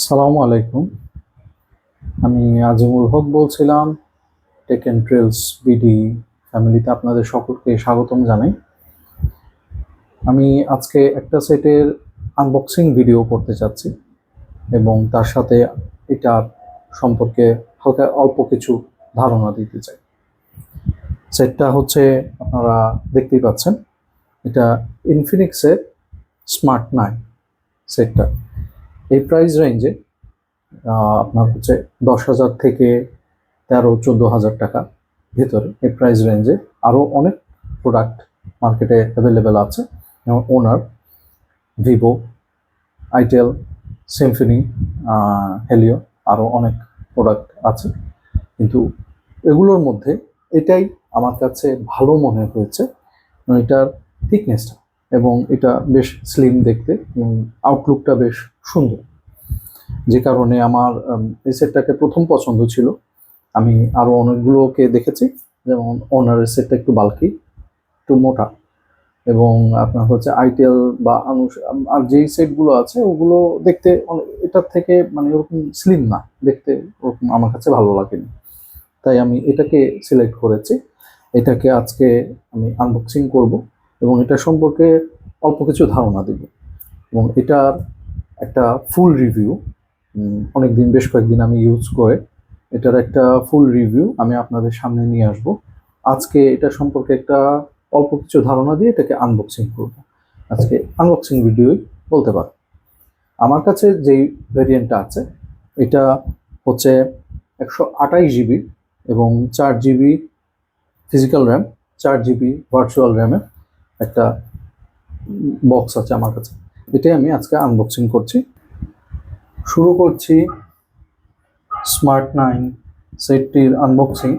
সালামু আলাইকুম। আমি আজিমুল হক বলছিলাম। টেক অ্যান্ড ট্রেলস বিডি ফ্যামিলিতে আপনাদের সকলকে স্বাগতম জানাই। আমি আজকে একটা সেটের আনবক্সিং ভিডিও করতে চাচ্ছি এবং তার সাথে এটা সম্পর্কে হালকা অল্প কিছু ধারণা দিতে চাই। সেটটা হচ্ছে আপনারা দেখতেই পাচ্ছেন, এটা ইনফিনিক্সের স্মার্ট 9 সেটটা। এই প্রাইস রেঞ্জে আপনার হচ্ছে 10,000 থেকে 13-14,000 টাকা ভেতরে এই প্রাইস রেঞ্জে আরও অনেক প্রোডাক্ট মার্কেটে অ্যাভেলেবেল আছে, যেমন ওনার, ভিভো, আইটেল, সিম্ফনি, হেলিও, আরও অনেক প্রোডাক্ট আছে। কিন্তু এগুলোর মধ্যে এটাই আমার কাছে ভালো মনে হয়েছে, এটার থিকনেসটা এবং এটা বেশ স্লিম দেখতে এবং আউটলুকটা বেশ সুন্দর, যে কারণে আমার এই সেটটাকে প্রথম পছন্দ ছিল। আমি আরও অনেকগুলোকে দেখেছি, যেমন ওনারের সেটটা একটু বাল্কি, একটু মোটা, এবং আপনার হচ্ছে আইটেল বা আর যেই সেটগুলো আছে ওগুলো দেখতে এটার থেকে মানে ওরকম স্লিম না দেখতে, ওরকম আমার কাছে ভালো লাগেনি। তাই আমি এটাকে সিলেক্ট করেছি। এটাকে আজকে আমি আনবক্সিং করব এবং এটা সম্পর্কে অল্প কিছু ধারণা দেব এবং এটার একটা ফুল রিভিউ, অনেকদিন, বেশ কয়েকদিন আমি ইউজ করে এটার একটা ফুল রিভিউ আমি আপনাদের সামনে নিয়ে আসব। আজকে এটা সম্পর্কে একটা অল্প কিছু ধারণা দিয়ে এটাকে আনবক্সিং করব। আজকে আনবক্সিং ভিডিওই বলতে পারো। আমার কাছে যেই ভেরিয়েন্টটা আছে এটা হচ্ছে 128 জিবি এবং 4 GB physical RAM, 4 GB virtual র্যামের একটা বক্স আছে আমার কাছে। এটাই আমি আজকে আনবক্সিং করছি। শুরু করছি স্মার্ট 9 সেটটির আনবক্সিং।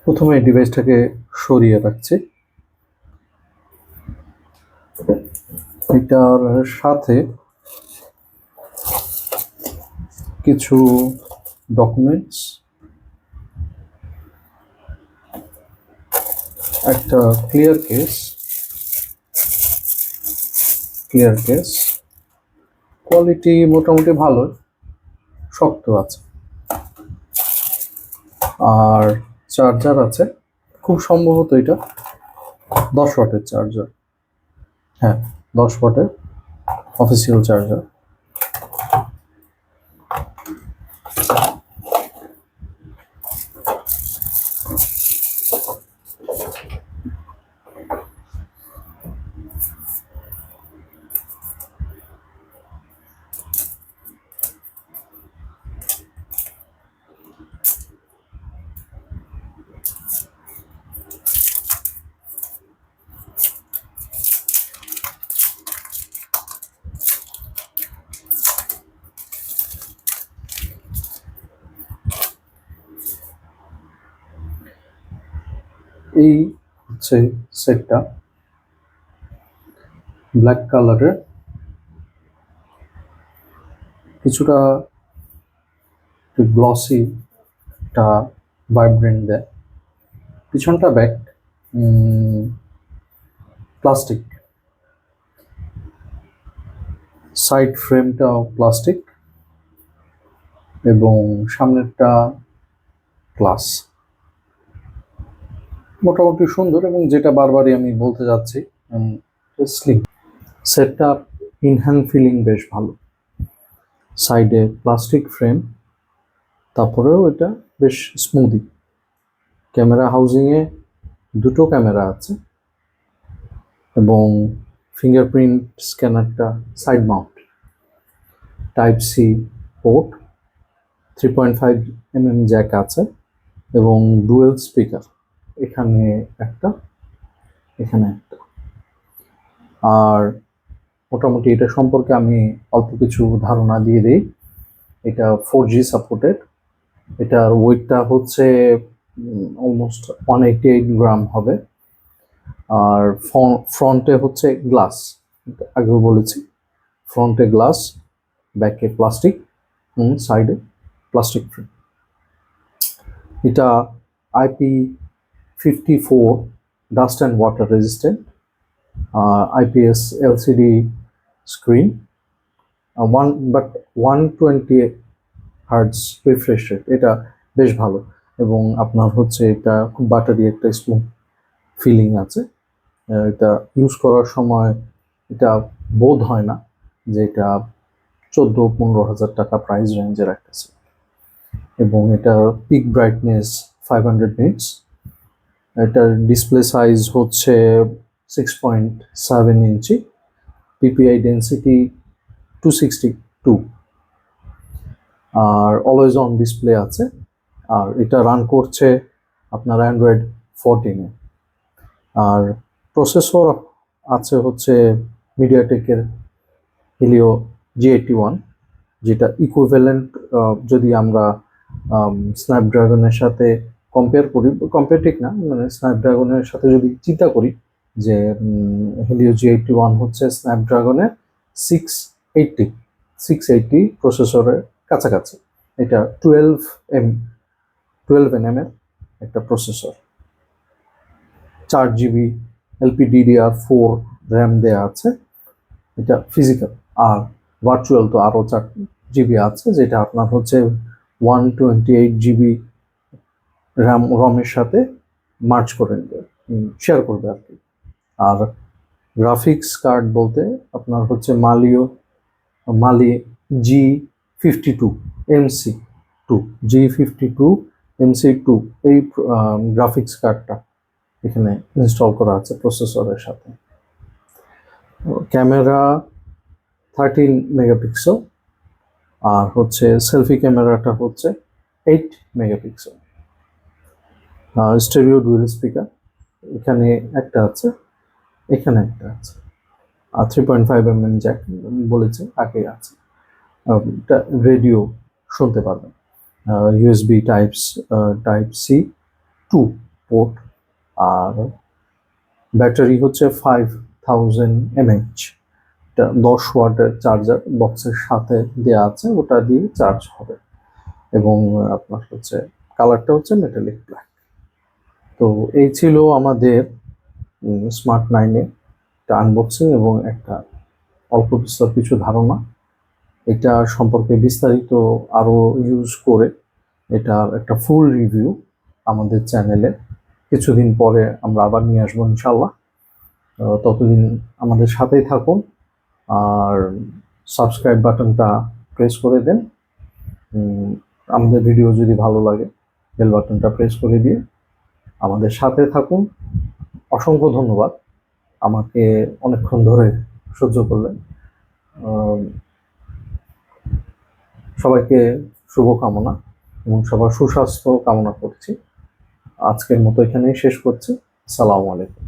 প্রথমে ডিভাইসটাকে সরিয়ে রাখছি। এটার সাথে কিছু ডকুমেন্টস, একটা ক্লিয়ার কেস, কোয়ালিটি মোটামুটি ভালো, শক্ত আছে, আর চার্জার আছে। খুব সম্ভবত এটা 10 ওয়াটের চার্জার। হ্যাঁ, 10 ওয়াটের অফিসিয়াল চার্জার। এই হচ্ছে সেটটা, ব্ল্যাক কালারের, কিছুটা গ্লসি, একটা ভাইব্রেন্ট দেয়। পিছনটা ব্যাক প্লাস্টিক। সাইড ফ্রেমটা প্লাস্টিক এবং সামনেরটা গ্লাস। মোটামুটি সুন্দর, এবং যেটা বারবারই আমি বলতে যাচ্ছি, স্লিম। সেটটা ইন হ্যান্ড ফিলিং বেশ ভালো। সাইডে প্লাস্টিক ফ্রেম, তারপরেও এটা বেশ স্মুদি। ক্যামেরা হাউজিংয়ে দুটো ক্যামেরা আছে এবং ফিঙ্গারপ্রিন্ট স্ক্যানারটা side mount. Type C port, 3.5 mm jack আছে এবং ডুয়েল স্পিকার, এখানে একটা, এখানে একটা। আর মোটামুটি এটা সম্পর্কে আমি অল্প কিছু ধারণা দিয়ে দিই। এটা 4G সাপোর্টেড। এটার ওয়েটটা হচ্ছে অলমোস্ট 188 গ্রাম হবে। আর ফ্রন্টে হচ্ছে গ্লাস, আগেও বলেছি, ফ্রন্টে গ্লাস, ব্যাকে প্লাস্টিক, সাইডে প্লাস্টিক ফ্রেম। এটা IP54 dust and water resistant, IPS LCD screen, 120 hertz refresh rate. এটা বেশ ভালো, এবং আপনার হচ্ছে এটা খুব বাটারি একটা স্মুথ ফিলিং আছে। এটা ইউজ করার সময় এটা বোধ হয় না যে এটা 14-15 হাজার টাকা প্রাইস রেঞ্জের একটা সেট। এবং এটার পিক ব্রাইটনেস 500 নিটস। এটার ডিসপ্লে সাইজ হচ্ছে 6.7 ইঞ্চি, PPI ডেন্সিটি 262, আর অলওয়েজ অন ডিসপ্লে আছে। আর এটা রান করছে আপনার অ্যান্ড্রয়েড 14-এ। আর প্রসেসর আছে হচ্ছে মিডিয়াটেকের হিলিও G81, যেটা ইকুইভ্যালেন্ট যদি আমরা স্ন্যাপড্রাগনের সাথে কম্পেয়ার করি, কম্পেয়ার ঠিক না, মানে স্ন্যাপড্রাগনের সাথে যদি চিন্তা করি যে হিলিও G81 হচ্ছে স্ন্যাপড্রাগনের 680 প্রসেসরের কাছাকাছি। এটা 12nm এর একটা প্রসেসর। 4GB LPDDR4 র্যাম দেওয়া আছে, এটা ফিজিক্যাল। আর ভার্চুয়াল তো আরও 4GB আছে, যেটা আপনার হচ্ছে 128GB রমের সাথে মার্চ করে নেবে, শেয়ার করবে আর কি। আর গ্রাফিক্স কার্ড বলতে আপনার হচ্ছে মালি G52 MC2, G52 MC2, এই গ্রাফিক্স কার্ডটা এখানে ইনস্টল করা আছে প্রসেসরের সাথে। ক্যামেরা 13 মেগাপিক্সেল, আর হচ্ছে সেলফি ক্যামেরাটা হচ্ছে 8 মেগাপিক্সেল। স্টেরিও ডুয়েল স্পিকার, এখানে একটা আছে, এখানে একটা আছে। আর 3.5 mm জ্যাক বলেছে আগে আছে। এটা রেডিও শুনতে পারবেন। USB type C 2 port. আর ব্যাটারি হচ্ছে 5000 mAh। এটা 10 ওয়াটের চার্জার বক্সের সাথে দেওয়া আছে, ওটা দিয়ে চার্জ হবে। এবং আপনার হচ্ছে কালারটা হচ্ছে মেটালিক ব্ল্যাক। তো এই ছিল আমাদের স্মার্ট 9-এর একটা আনবক্সিং এবং একটা অল্প বিস্তর কিছু ধারণা। এটা সম্পর্কে বিস্তারিত আরও ইউজ করে এটার একটা ফুল রিভিউ আমাদের চ্যানেলে কিছুদিন পরে আমরা আবার নিয়ে আসবো ইনশাল্লাহ। ততদিন আমাদের সাথেই থাকুন, আর সাবস্ক্রাইব বাটনটা প্রেস করে দেন। আমাদের ভিডিও যদি ভালো লাগে বেল বাটনটা প্রেস করে দিয়ে আমাদের সাথে থাকুন। অসংখ্য ধন্যবাদ আমাকে অনেকক্ষণ ধরে সহ্য করলেন। সবাইকে শুভকামনা এবং সবার সুস্বাস্থ্য কামনা করছি। আজকের মতো এখানেই শেষ করছি। আসসালামু আলাইকুম।